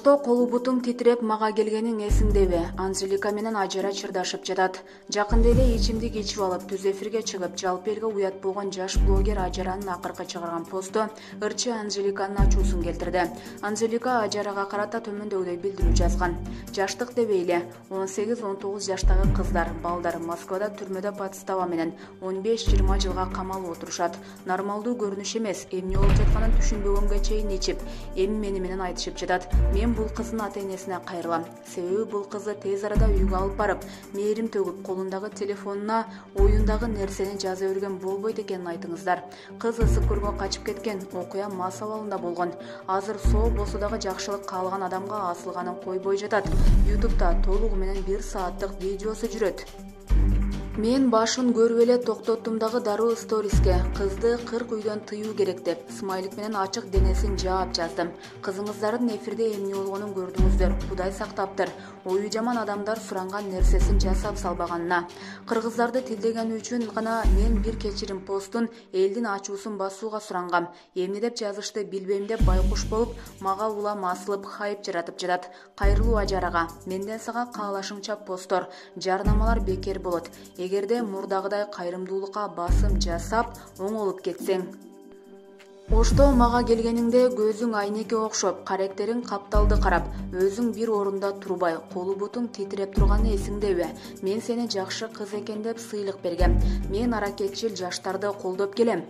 Ошто колу бутуң титиреп мага келгениң эсиңдеби? Анжелика менен Ажара чырдашып жатат. Жакында эле ичимдик ичип алып түз эфирге чыгып, жалпы элге уят болгон жаш блогер Ажаранын акыркы чыгарган посту ырчы Анжеликанын ачуусун келтирди. Анжелика Ажарага карата төмөндөгүдөй билдирүү жазган. Жаштык дебейли, 18-19 жаштагы кыздар, балдар Москвада түрмөдө подстава менен 15-20 жылга камалып отурушат. Нормалдуу көрүнүш эмес, эмне болуп жатканын түшүнбөгөнгө чейин ичип, эми менен айтышып жатат. Мен бул кыздын ата-энесине кайрылам. Себеби бул кызды тез арада үйгө алып барып, мээрим төгүп, колундагы телефонуна оюндагы нерсени жаза берген болбойт экенин айтыңыздар. Кыз ысык көргө качып кеткен, окуя мас абалында болгон. Азыр соо болсо дагы жакшылык каалаган адамга асылганын койбой жатат. YouTube'да толугу менен 1 сааттык видеосу жүрөт. Мен башын көрүп эле токтоттум дагы дароо сториске кызды 40 үйдөн тыюу керек деп смайлик менен ачык денесин жаап жаздым. Кызыңыздардын эфирде эмне болгонун көрдүңүздөр. Кудай сактаптыр. Ою жаман адамдар суранган нерсесин жасап салбаганына. Кыргыздарды тилдегени үчүн гана мен бир кечирим постун элдин ачуусун басууга сурангам. Эмне деп жазышты билбейм деп байкуш болуп, мага улам асылып хайп жаратып жатат. Кайрылуу Ажарага. Менден сага каалашыңча посттор, жарнамалар бекер болот. Эгерде мурдагыдай кайрымдуулукка басым жасап, оңолуп кетсең. Ошто мага келгениңде көзүң айнекке окшоп, карактериң капталды карап, өзүң бир орунда турбай, колу бутуң титиреп турганы эсиңдеби? Мен сени жакшы кыз экен деп сыйлык бергем. Мен аракетчил жаштарды колдоп келем.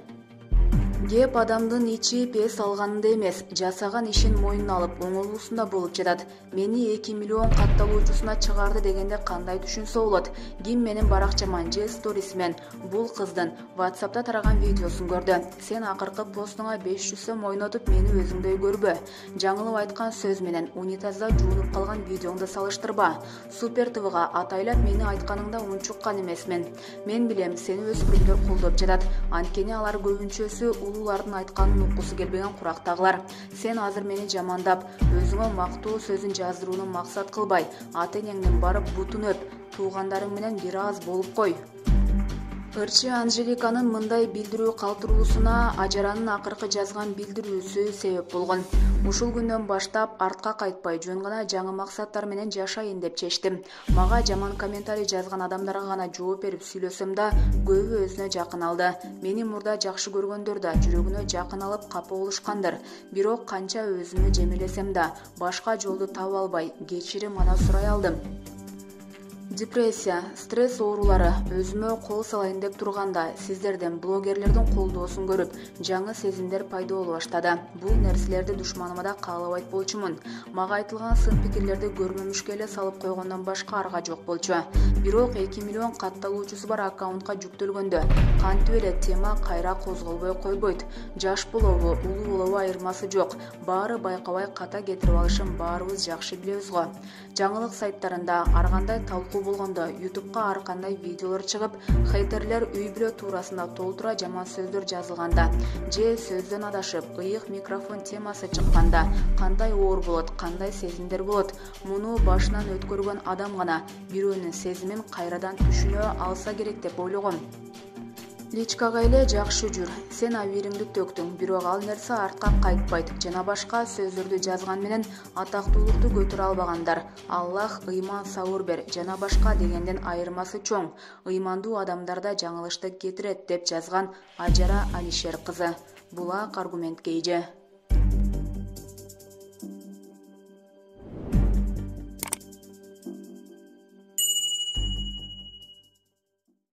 Кеп адамдын ичип эс алганында эмес, жасаган ишин мойнуна алып, оңолуусунда болуп жатат. Мени 2 миллион катталуучусуна чыгарды дегенде кандай түшүнсө болот? Ким менин баракчаман же сторисмен бул кыздын WhatsApp'та тараган видеосун көрдү. Сен акыркы постуңа 500 сом ойнотуп мени өзүңдөй көрбө. Жаңылып айткан сөз менен унитазда жуунуп калган видеоңду салыштырба. Супер ТВга атайлап мени айтканыңда унчуккан эмесмин. Мен билем, сени өспүрүмдөр колдоп жатат. Анткени алар көбүнчөсү улуулардын айтканын уккусу келбеген курактагылар. Сен азыр мени жамандап, өзүңө мактоо сөзүн жаздырууну максат кылбай, ата-энеңдин барып бутун өп, туугандарың менен бир аз болуп кой. Ырчы Анжеликанын мындай билдирүү калтыруусуна Ажаранын акыркы жазган билдирүүсү себеп болгон. Ушул күндөн баштап артка кайтпай, жөн гана жаңы максаттар менен жашайын деп чечтим. Мага жаман комментарий жазган адамдарга гана жооп берип сүйлөсөм да, көбү өзүнө жакын алды. Мени мурда жакшы көргөндөр да жүрөгүнө жакын алып капа болушкандыр. Бирок канча өзүмө жемелесем да, башка жолду таба албай, кечирим гана сурай алдым. Депрессия, стресс оорулары өзүмө кол салайын деп турганда, сиздерден блогерлердин колдоосун көрүп, жаңы сезимдер пайда боло баштады. Бул нерселерди душманыма да каалабайт болчумун. Мага айтылган сын пикирлерди көрмөмүшкө эле салып койгондон башка арга жок болчу. Бирок 2 миллион катталуучусу бар аккаунтка жүктөлгөндө, кантип эле тема кайра козголбой койбойт. Жаш болобу, улуу болобу айырмасы жок. Баары байкабай ката кетирип алышын баарыбыз жакшы билебиз го. Жаңылык сайттарында ар кандай талкуу болгондо YouTube'га ар кандай видеолор чыгып, хейтерлер үй бүлө туурасында толтура жаман сөздөр жазылганда, же сөздөн адашып, ыйык микрофон темасы чыкканда, кандай оор болот, кандай сезимдер болот, муну башынан өткөргөн адам гана бирөөнүн сезимин кайрадан түшүнө алса керек деп ойлогом. Личкага эле жакшы жүр, сен абийириңди төктүң, бирок ал нерсе артка кайтпайт. Жана башка сөздөрдү жазган менен атактуулукту көтөрө албагандар. Аллах ыйман сабыр бер, жана башка дегенден айырмасы чоң. Ыймандуу адамдарда жаңылыштык кетирет деп жазган Ажара Алишер кызы. Булак аргументке ийже.